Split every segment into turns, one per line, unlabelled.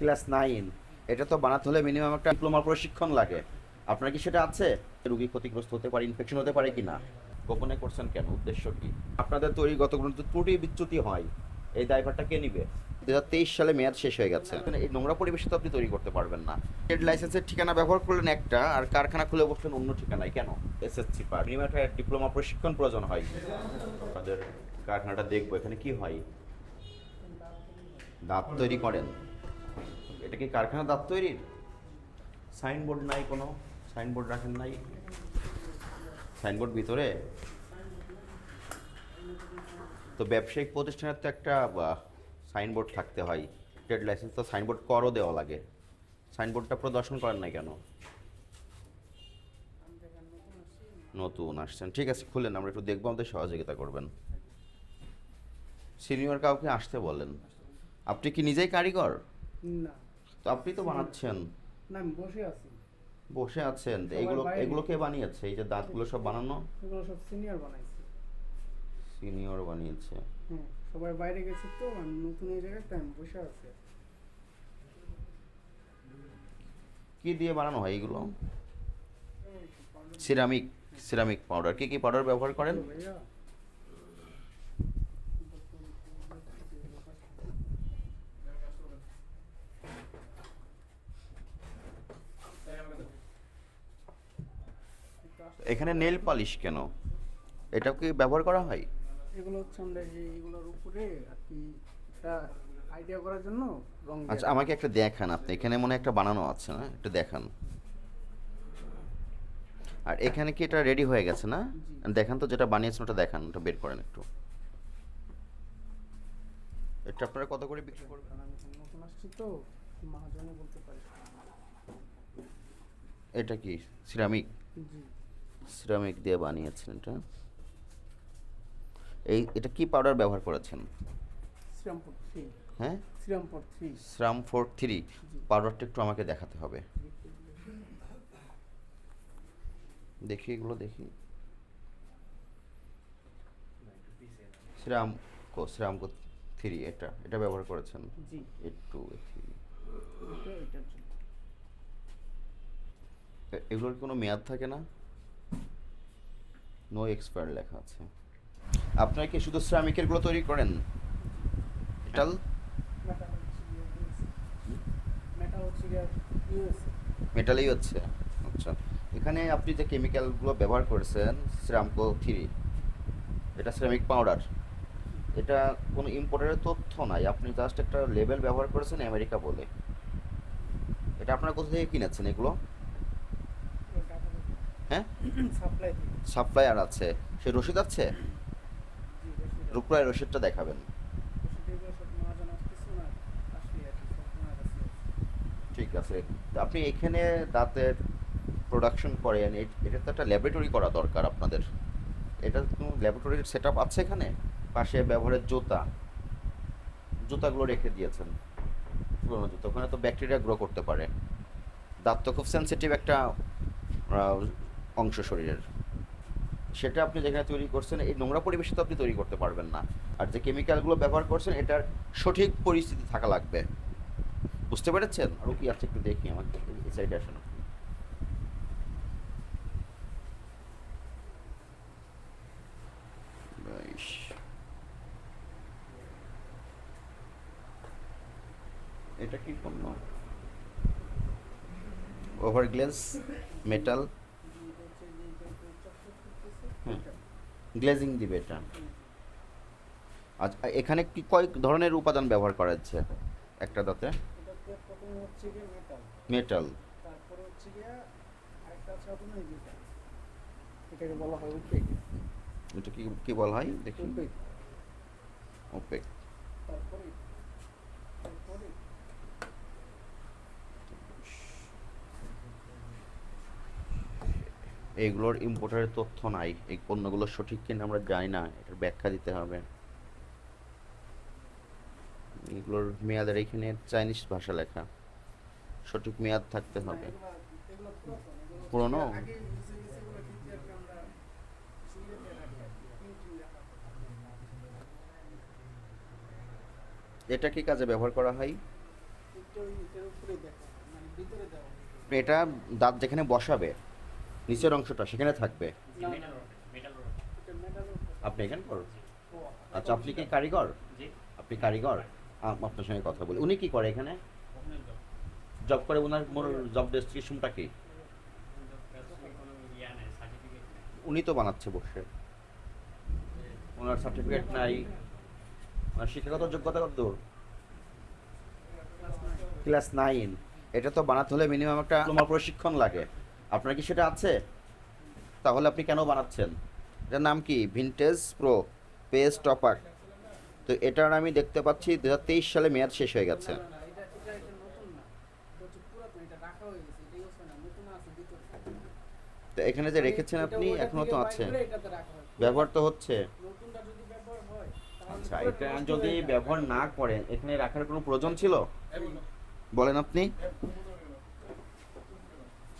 Class 9, এটা তো বানাতে হলে মিনিমাম একটা ডিপ্লোমা প্রশিক্ষণ লাগে। আপনার কি সেটা আছে? রোগী ক্ষতিগ্রস্ত হতে পারে, ইনফেকশন হতে পারে কিনা? গোপনে করছেন কেন? উদ্দেশ্য কি? আপনাদের তৈরিগত কোনো ত্রুটি বিচ্যুতি হয়, এই দায়ভারটা কে নিবে? 2023 সালে মেয়াদ শেষ হয়ে গেছে। এই নোংরা পরিবেশে তো আপনি তৈরি করতে পারবেন না। ট্রেড লাইসেন্সের ঠিকানা ব্যবহার করলেন একটা, আর কারখানা খুলে বসলেন অন্য ঠিকানায় কেন? এসএসসি পার মিনিমাম একটা ডিপ্লোমা প্রশিক্ষণ প্রয়োজন হয়। আমাদের কারখানাটা দেখবো, এখানে কি হয়? দাঁত তৈরি করেন? এটা কি কারখানা দাঁত তৈরির? সাইনবোর্ড নাই কোনো? সাইনবোর্ড রাখেন নাই? সাইনবোর্ড ভিতরে? তো ব্যবসায়িক প্রতিষ্ঠানের তো একটা সাইনবোর্ড থাকতে হয়। ট্রেড লাইসেন্স তো সাইনবোর্ড করও দেওয়া লাগে। সাইনবোর্ডটা প্রদর্শন করেন নাই কেন? নতুন আসছেন, ঠিক আছে, খুলেন, আমরা একটু দেখবো, আমাদের সহযোগিতা করবেন। সিনিয়র কাউকে আসতে বলেন। আপনি কি নিজেই কারিগর?
না।
তো আপনি তো বানাচ্ছেন।
না, আমি বসে আছি।
বসে আছেন তো
সবাই
এগুলো
বাইরে।
এগুলো কে বানিয়েছে? এই যে দাঁতগুলো সব বানানো?
এগুলো সব সিনিয়র বানাইছে।
সিনিয়র বানিয়েছে।
হ্যাঁ, সবাই বাইরে গেছে তো আমি নতুন এই জায়গায়, তাই আমি বসে আছি।
কি দিয়ে বানানো হয় এগুলো? সিরামিক। Ceramic powder. কি কি পাউডার ব্যবহার করেন?
ভাইয়া,
এখানে নেল পালিশ কেন? এটাও কি ব্যবহার করা হয়?
এগুলো হচ্ছে আমরা এগুলোর উপরে আর কি একটা আইডিয়া করার জন্য রং
আচ্ছা,
দেয়া।
আমাকে একটা দেখান। আপনি এখানে মনে হয় একটা বানানো আছে না, একটু দেখান। আর এখানে কি এটা রেডি হয়ে গেছে না?
জি।
দেখান তো, যেটা বানিয়েছেন ওটা দেখান, ওটা বের করেন একটু। এটা আপনারা কত করে বিক্রি করবেন?
কারণ আমি এখানে নতুন আসছি তো, মহাজনে বলতে পারি।
এটা কি সিরামিক?
জি।
সিরামিক দিয়ে বানিয়েছেন এটা। এটা কি পাউডার ব্যবহার করেছেন?
শ্রীরামপুর 3।
হ্যাঁ,
শ্রীরামপুর 3।
শ্রাম 43।
জি।
পাউডারটা একটু আমাকে দেখাতে হবে। দেখি এগুলো, দেখি। শ্রীরামকো 3, এটা এটা ব্যবহার করেছেন?
জি।
একটু 3।
এটার জন্য।
এগুলোর কোনো মেয়াদ থাকে না? নো এক্সপায়ার লেখা আছে। আপনারা কি শুধু শ্রমিকেরগুলো তৈরি করেন? মেটাল?
মেটাল হচ্ছে গিয়ে USA। মেটাল হচ্ছে গিয়ে USA।
মেটালই হচ্ছে। আচ্ছা, এখানে আপনি যে কেমিক্যালগুলো ব্যবহার করেছেন, শ্রামকো 3, এটা সিরামিক পাউডার। এটা কোনো ইম্পোর্টারের তথ্য নাই, আপনি জাস্ট একটা লেবেল ব্যবহার করেছেন আমেরিকা বলে। এটা আপনারা কোথা থেকে কিনেছেন এগুলো? হ্যাঁ,
সাপ্লাই থেকে।
সাপ্লায়ার আছে, সে রসিদ আছে?
জি, রশিদ।
রুকরায় রসিদটা দেখাবেন।
রশিদ এগুলো সব মহাজন আসতেছে না, আসলে আর কি সব ওনার কাছে আছে।
ঠিক আছে। তো আপনি এখানে দাঁতের প্রোডাকশন করেন, এটা তো একটা ল্যাবরেটরি করা দরকার আপনাদের। এটা কোনো ল্যাবরেটরির সেট আপ আছে এখানে? পাশে ব্যবহারের জুতা, জুতাগুলো রেখে দিয়েছেন, পুরোনো জুতা, ওখানে তো ব্যাকটেরিয়া গ্রো করতে পারে। দাঁত তো খুব সেন্সিটিভ একটা অংশ শরীরের। সেটা আপনি যেখানে তৈরি করছেন, এই নোংরা পরিবেশে তো আপনি তৈরি করতে পারবেন না। আর যে কেমিক্যালগুলো ব্যবহার করছেন, এটার সঠিক পরিস্থিতি থাকা লাগবে। বুঝতে পেরেছেন? আরও কি আছে একটু দেখি, আমার এই সাইডে আসেন আপনি। বাইশ। এটা কি পণ্য? ওভারগ্লেজ মেটাল।
জি, এটা হচ্ছে যে এটা চকচক করতেছে
হুম,
এটা।
গ্লেজিং দিবে এটা।
হুম।
আচ্ছা, এখানে কি কয় ধরনের উপাদান ব্যবহার করা হচ্ছে একটা দাঁতে?
এটাতে প্রথমে হচ্ছে গিয়ে মেটাল,
মেটাল।
তারপরে হচ্ছে গিয়ে আরেকটা আছে আপনার এই যেটা, এটাকে বলা হয় উপেক।
এটা কি কি বলা হয় দেখি?
উপেক।
ওপেক।
তারপরে তারপরে
এইগুলোর ইম্পোর্টারের তথ্য নাই, এই পণ্যগুলো সঠিক কিনা আমরা জানি না, এটার ব্যাখ্যা দিতে হবে। এগুলোর মেয়াদের এখানে চাইনিজ ভাষা লেখা, সঠিক মেয়াদ থাকতে
না,
হবে।
এগুলা এগুলো পুরাতন, এগুলো হচ্ছে
পুরনো?
গিয়ে আগে ইউজ হয়ে গেছে, এগুলো কিন্তু আর কি আমরা সিলেটে রাখি আর কি, প্রিন্টিং রাখা হয়।
এটা কি কাজে ব্যবহার করা হয়?
এটা ওই এটার উপরে দেখা মানে ভিতরে দেওয়া
এটা দাঁত যেখানে বসাবে নিচের অংশটা সেখানে থাকবে।
না না এটা মেটাল
আপনি এখানে করুন।
ও
আচ্ছা, আপনি কি কারিগর? আপনি কারিগর? আপনার সঙ্গে কথা বলি। উনি কি করে এখানে? জব করে, ওনার জব ডেসক্রিপশনটা কি? উনি তো বানাচ্ছে বসে, ওনার সার্টিফিকেট নাই, ওনার শিক্ষাগত যোগ্যতা কত দূর? ক্লাস 9। এটা তো বানাতে হলে মিনিমাম একটা ডিপ্লোমা প্রশিক্ষণ লাগে। আপনার কি সেটা আছে? তাহলে আপনি কেন বানাচ্ছেন? এটার নাম কি? Vintage pro page topper. তো এটার আমি দেখতে পাচ্ছি 2023 সালে মেয়াদ শেষ হয়ে গেছে।
না না এটা নতুন না, এটা হচ্ছে পুরাতন, এটা রাখা হয়ে গেছে, এটা ইউজ হয় না, নতুন আছে ভিতরে।
তো এখানে যে রেখেছেন আপনি,
এটা ওটা
এখনো
থেকে
তো
বাইর
আছে,
করে এটাতে রাখা হয়।
ব্যবহার তো হচ্ছে।
নতুনটা যদি ব্যবহার হয় তাহলে
আচ্ছা,
পুরোটা
এটা
নষ্ট
যদি
হয়ে যায়।
ব্যবহার না করেন এখানে রাখার কোনো প্রয়োজন ছিল? বলেন আপনি।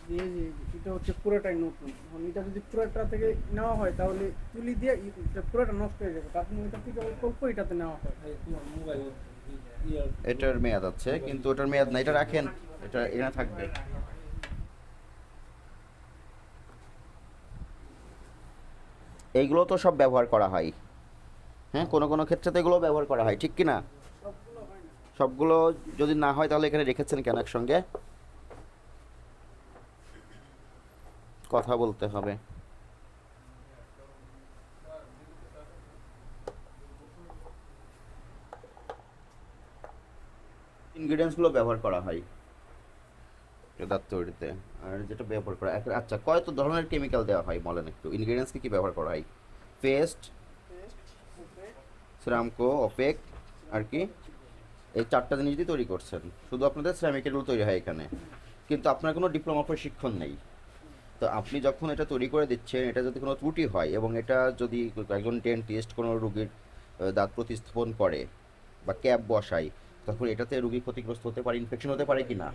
জি জি জি, এটা হচ্ছে পুরোটাই নতুন। এখন এটা যদি পুরোটা থেকে নেওয়া হয় তাহলে তুলি দিয়ে এটা পুরোটা নষ্ট হয়ে যাবে, তার জন্য এটা থেকে অল্প অল্প এটাতে নেওয়া হয়।
এটার মেয়াদ আছে, কিন্তু ওটার মেয়াদ না, এটা রাখেন, এটা এখানে থাকবে। এইগুলো তো সব ব্যবহার করা হয়, হ্যাঁ, কোনো কোনো ক্ষেত্রে তো এগুলো ব্যবহার করা হয়, ঠিক কি না?
সবগুলো হয় না।
সবগুলো যদি না হয় তাহলে এখানে রেখেছেন কেন একসঙ্গে? কথা বলতে হবে। ইনগ্রিডিয়েন্টসগুলো ব্যবহার করা হয় দাঁত তৈরিতে, আর যেটা ব্যবহার করা আচ্ছা, কত ধরনের কেমিক্যাল দেওয়া হয় বলেন একটু। ইনগ্রিডিয়েন্টস কি কি ব্যবহার করা হয়? পেস্ট,
পেস্ট, সুপেট,
সিরামকো, ওপেক, আর কি? এই 4টা জিনিস দিয়ে তৈরি করছেন। শুধু আপনাদের সিরামিকেরগুলো তৈরি হয় এখানে, কিন্তু আপনার কোনো ডিপ্লোমা প্রশিক্ষণ নেই। তো আপনি যখন এটা তৈরি করে দিচ্ছেন, এটা যদি কোনো ত্রুটি হয় এবং এটা যদি একজন ডেন্টিস্ট কোনো রুগীর দাঁত প্রতিস্থাপন করে বা ক্যাপ বসায়, তখন এটাতে রুগী ক্ষতিগ্রস্ত হতে পারে, ইনফেকশন হতে পারে কি না?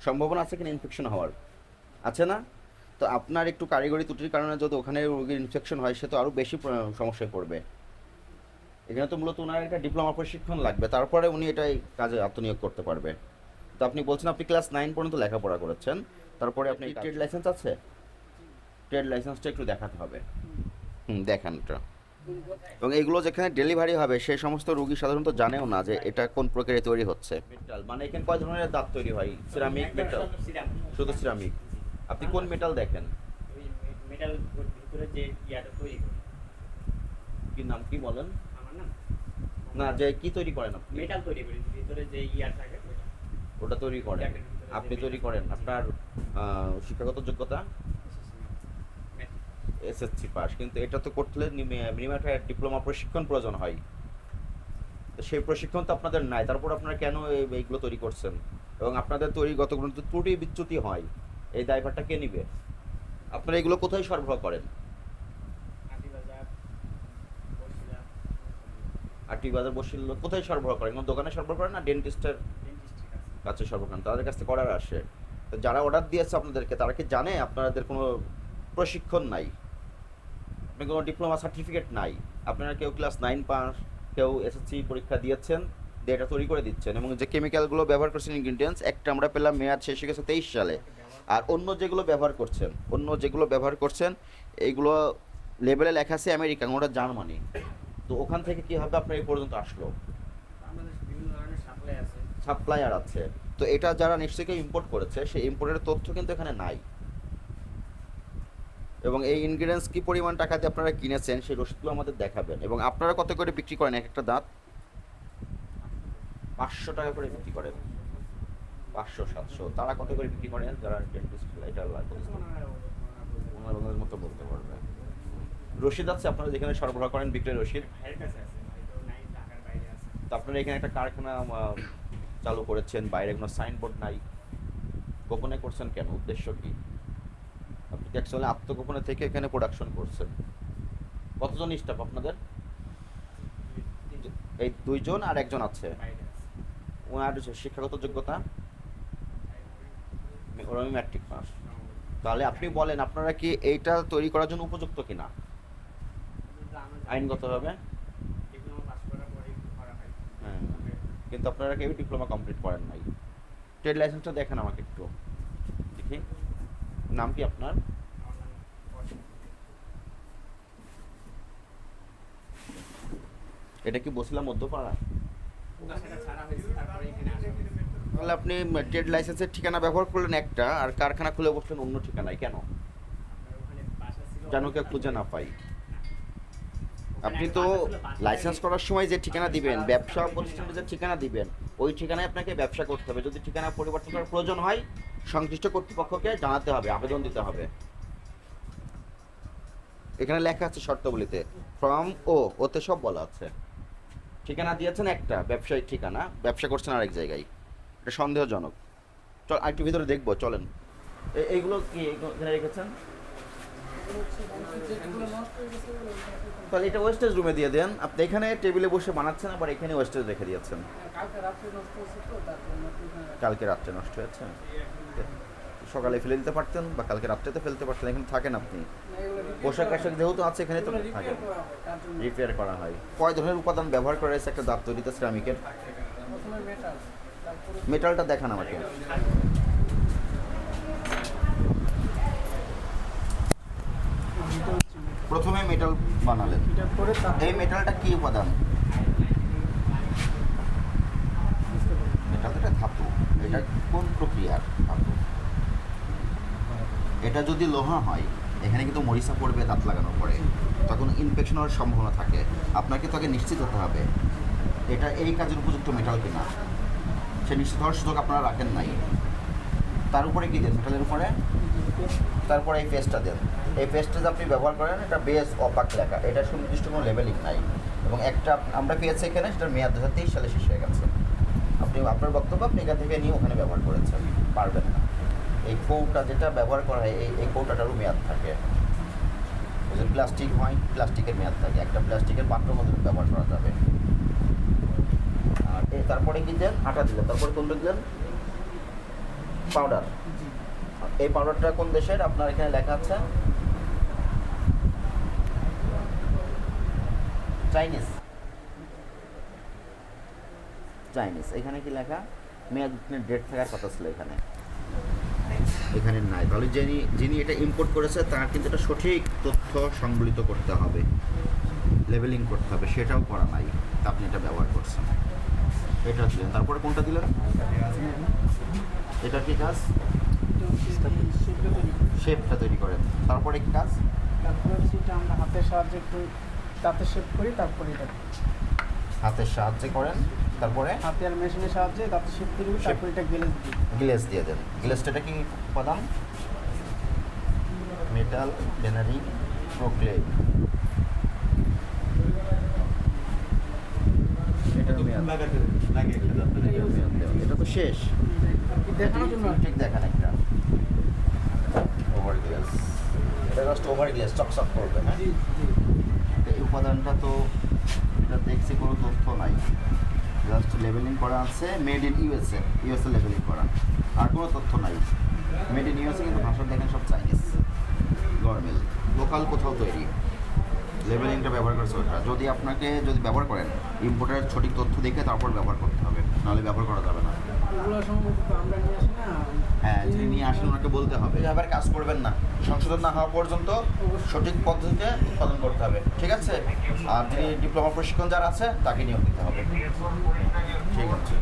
সম্ভাবনা আছে কিনা ইনফেকশন হওয়ার? আছে না? তো আপনার একটু কারিগরি ত্রুটির কারণে যদি ওখানে রোগীর ইনফেকশন হয়, সে তো আরও বেশি সমস্যায় পড়বে। এখানে তো মূলত ওনার একটা ডিপ্লোমা প্রশিক্ষণ লাগবে, তারপরে উনি এটাই কাজে আত্মনিয়োগ করতে পারবে। তো আপনি বলছেন আপনি ক্লাস 9 পর্যন্ত লেখাপড়া করেছেন, তারপরে আপনি ট্রেড লাইসেন্স আছে? ট্রেড লাইসেন্সটা একটু দেখাতে হবে। দেখান এটা। এবং এইগুলো যেখানে ডেলিভারি হবে সেই সমস্ত রোগী সাধারণত জানেও না যে এটা কোন প্রক্রিয়ায় তৈরি হচ্ছে। মেটাল মানে এখানে কয় ধরনের দাঁত তৈরি হয়? Ceramic, metal? শুধু সিরামিক। আপনি কোন মেটাল দেখেন?
মেটাল ভিতরে যে ইয়াটা তৈরি করে।
কি নাম কি বলেন?
আমার নাম
না, যে কি তৈরি করেন আপনি?
মেটাল তৈরি করি, ভিতরে যে ইয়ার থাকে ওটা।
ওটা তৈরি করেন আপনি? তৈরি করেন। আপনার শিক্ষাগত যোগ্যতা এসএসসি পাস, কিন্তু এটা তো করতে হলে মিনিমাম একটা ডিপ্লোমা প্রশিক্ষণ প্রয়োজন হয়। তো সেই প্রশিক্ষণ তো আপনাদের নাই, তারপর আপনারা কেন এইগুলো তৈরি করছেন? এবং আপনাদের তৈরিগত কোনো ত্রুটি বিচ্যুতি হয়, এই দায়ভারটা কে নিবে? আপনারা এগুলো কোথায় সরবরাহ করেন?
আদিবাজার, বসিলা,
আরটি বাজার বসিল কোথায় সরবরাহ করেন? কোনো দোকানে সরবরাহ করেন না ডেন্টিস্টের
ডেন্টিস্টের কাছে।
কাছে সরবরাহ করেন? তাদের কাছ থেকে অর্ডার আসে। তো যারা অর্ডার দিয়েছে আপনাদেরকে, তারা কি জানে আপনাদের কোনো প্রশিক্ষণ নাই, আপনার কোনো ডিপ্লোমা সার্টিফিকেট নাই? আপনারা কেউ ক্লাস 9 পাস, কেউ এসএসসি পরীক্ষা দিয়েছেন, দিয়ে এটা তৈরি করে দিচ্ছেন। এবং যে কেমিক্যালগুলো ব্যবহার করছেন ইনগ্রিডিয়েন্টস, একটা আমরা পেলাম মেয়াদ শেষ হয়ে গেছে 23 সালে। আর অন্য যেগুলো ব্যবহার করছেন এইগুলো লেবেলে লেখা আছে আমেরিকা, ওটা জার্মানি। তো ওখান থেকে কীভাবে আপনার এই পর্যন্ত আসলো?
বাংলাদেশে বিভিন্ন ধরনের সাপ্লাই আছে।
সাপ্লায়ার আছে। তো এটা যারা নিশ্চয়ই কেউ ইম্পোর্ট করেছে, সেই ইম্পোর্টের তথ্য কিন্তু এখানে নাই। এবং এই ইনগ্রিডিয়েন্টস কী পরিমাণ টাকা দিয়ে আপনারা কিনেছেন সেই রসিদগুলো আমাদের দেখাবেন। এবং আপনারা কত করে বিক্রি করেন এক একটা দাঁত? 500 টাকা করে বিক্রি করেন। 500-700। তারা কত করে বিক্রি করেন যারা ডেন্টিস্ট? এটা ওনার মতো বলতে পারবে। রসিদ আছে আপনারা যেখানে সরবরাহ করেন, বিক্রয় রসিদ?
ভাইয়ের কাছে আছে, ভাই তো নাই, ঢাকার বাইরে আছে।
তো আপনারা এখানে একটা কারখানা চালু করেছেন, বাইরে কোনো সাইনবোর্ড নাই, গোপনে করছেন কেন? উদ্দেশ্য কি? আপনি অ্যাকচুয়ালি আত্মগোপনে থেকে এখানে প্রোডাকশন করছেন। কতজন স্টাফ আপনাদের? এই 2 জন আর একজন আছে।
বাইরে আছে।
ওনার শিক্ষাগত যোগ্যতা? ওরা ম্যাট্রিক পাস। তাহলে আপনি বলেন আপনারা কি এইটা তৈরি করার জন্য উপযুক্ত কিনা আইনগতভাবে?
ডিপ্লোমা পাস করার পরেই করা হয়।
হ্যাঁ, কিন্তু আপনারা কেউ ডিপ্লোমা কমপ্লিট করেন নাই। ট্রেড লাইসেন্সটা দেখেন আমাকে একটু দেখি। নাম কি আপনার? এটা কি বসিলা মধ্যপাড়া? তাহলে আপনি ট্রেড লাইসেন্সের ঠিকানা ব্যবহার করলেন একটা, আর কারখানা খুলে বসলেন অন্য ঠিকানায় কেন? যেন কেউ খুঁজে না পাই। আপনি তো লাইসেন্স করার সময় যে ঠিকানা দিবেন, ব্যবসা প্রতিষ্ঠানের যে ঠিকানা দিবেন, ওই ঠিকানায় আপনাকে ব্যবসা করতে হবে। যদি ঠিকানা পরিবর্তন করার প্রয়োজন হয়, সংশ্লিষ্ট কর্তৃপক্ষকে জানাতে হবে, আবেদন দিতে হবে। এখানে লেখা আছে শর্তাবলীতে, ফ্রম ওতে সব বলা আছে। ঠিকানা দিয়েছেন একটা ব্যবসায়িক ঠিকানা, ব্যবসা করছেন আরেক জায়গায়, এটা সন্দেহজনক। চল আরেকটু ভিতরে দেখবো, চলেন। এইগুলো কি এখানে রেখেছেন?
যেগুলো নষ্ট হয়ে গেছে ওগুলো
তাহলে এটা ওয়েস্টেজ রুমে দিয়ে দেন। আপনি এখানে টেবিলে বসে বানাচ্ছেন, আবার এখানে ওয়েস্টেজ রেখে দিয়েছেন।
কালকে রাত্রে নষ্ট হয়েছে তো তার জন্য
কালকে রাত্রে নষ্ট হয়েছে, সকালে ফেলে দিতে পারতেন বা কালকে রাত্রেতে ফেলতে পারতেন। এখানে থাকেন আপনি, পোশাক আশাক যেহেতু আছে এখানে তো থাকেন, রিপেয়ার করা হয়। কয় ধরনের উপাদান ব্যবহার করা হয়েছে একটা দাঁত তৈরিতে সিরামিকের?
প্রথমে মেটাল, তারপরে
মেটালটা দেখান আমাকে।
এটা হচ্ছে metal।
প্রথমে মেটাল বানালেন,
এটা করে
এই মেটালটা কি উপাদান? এটা তো একটা ধাতু, এটা কোন প্রক্রিয়ার ধাতু? এটা যদি লোহা হয়, এখানে কিন্তু মরিচা পড়বে দাঁত লাগানোর পরে, তখন ইনফেকশন হওয়ার সম্ভাবনা থাকে। আপনাকে তাকে নিশ্চিত হতে হবে এটা এই কাজের উপযুক্ত মেটাল কিনা। সে নিশ্চিত হওয়ার সুযোগ আপনারা রাখেন নাই। তার উপরে কি দেন মেটালের উপরে? তারপরে এই পেস্টটা দেন। এই পেস্টটা যে আপনি ব্যবহার করেন, এটা বেস অপাক লেখা, এটা সুনির্দিষ্ট কোনো লেভেলিং নাই। এবং একটা আমরা পেয়েছি এখানে, সেটার মেয়াদ 2023 সালে শেষ হয়ে গেছে। আপনি আপনার বক্তব্য আপনি এখান থেকে নিয়ে ওখানে ব্যবহার করেছেন, পারবেন না। এই কৌটা যেটা ব্যবহার করা হয়, এই কৌটাটারও মেয়াদ থাকে। যদি প্লাস্টিক হয়, প্লাস্টিকের মেয়াদ থাকে, একটা প্লাস্টিকের পাত্র মতো ব্যবহার করা যাবে। আর তারপরে কি দেন? আটা দিলেন, তারপরে কোনটা দিলেন? পাউডার। এই পাউডারটা কোন দেশের? আপনার এখানে লেখা আছে চাইনিজ। চাইনিজ। এখানে কি লেখা? মেয়াদ ডেট থাকার কথা ছিল এখানে, এখানে নাই। তাহলে যিনি এটা ইম্পোর্ট করেছে তার কিন্তু এটা সঠিক তথ্য সংবলিত করতে হবে, লেবেলিং করতে হবে, সেটাও করা নাই। তা আপনি এটা ব্যবহার করছেন, এটা দিলেন। তারপরে কোনটা দিলেন? এটা কি কাজ? শেপটা তৈরি করেন। তারপরে কি কাজ?
তারপরে সেটা আমরা হাতের সাহায্যে একটু তাতে শেপ করি, তারপরে এটা
হাতের সাহায্যে করেন, তারপরে
হাতে আর মেশিনের সাহায্যে তাতে শেপ করি, তারপরে এটা গ্লেজ দিই।
গ্লেজ দিয়ে দেন। গ্লেজটা এটা কি উপাদান? মেটাল বেনারি প্রোক্লেড। এটা তো শেষ,
দেখানোর জন্য আর কি।
ঠিক দেখান একটা ওভার গ্লেজ। এটা জাস্ট ওভার গ্লেজ, চকচক করবে। হ্যাঁ,
জি জি।
এই উপাদানটা তো এটা দেখছি কোনো তথ্য নাই, জাস্ট লেবেলিং করা আছে made in USA, USA labelling করা, আর কোনো তথ্য নাই। মেড ইন ইউএসএ কিন্তু ভাষা দেখেন সব চাইনিজ, গরমিল, লোকাল কোথাও তৈরি। লেবেলিংটা ব্যবহার করেছে ওটা। যদি ব্যবহার করেন, ইম্পোর্টের সঠিক তথ্য দেখে তারপর ব্যবহার করতে হবে, নাহলে ব্যবহার করা যাবে না।
এগুলো সম্ভবত তো আমরা নিয়ে আসি না।
হ্যাঁ, যিনি নিয়ে আসেন ওনাকে বলতে হবে। এবার কাজ করবেন না, সংশোধন না হওয়া পর্যন্ত সঠিক পদ্ধতিতে উৎপাদন করতে হবে, ঠিক আছে? আর যিনি ডিপ্লোমা প্রশিক্ষণ যারা আছে তাকে নিয়োগ দিতে হবে, ঠিক আছে?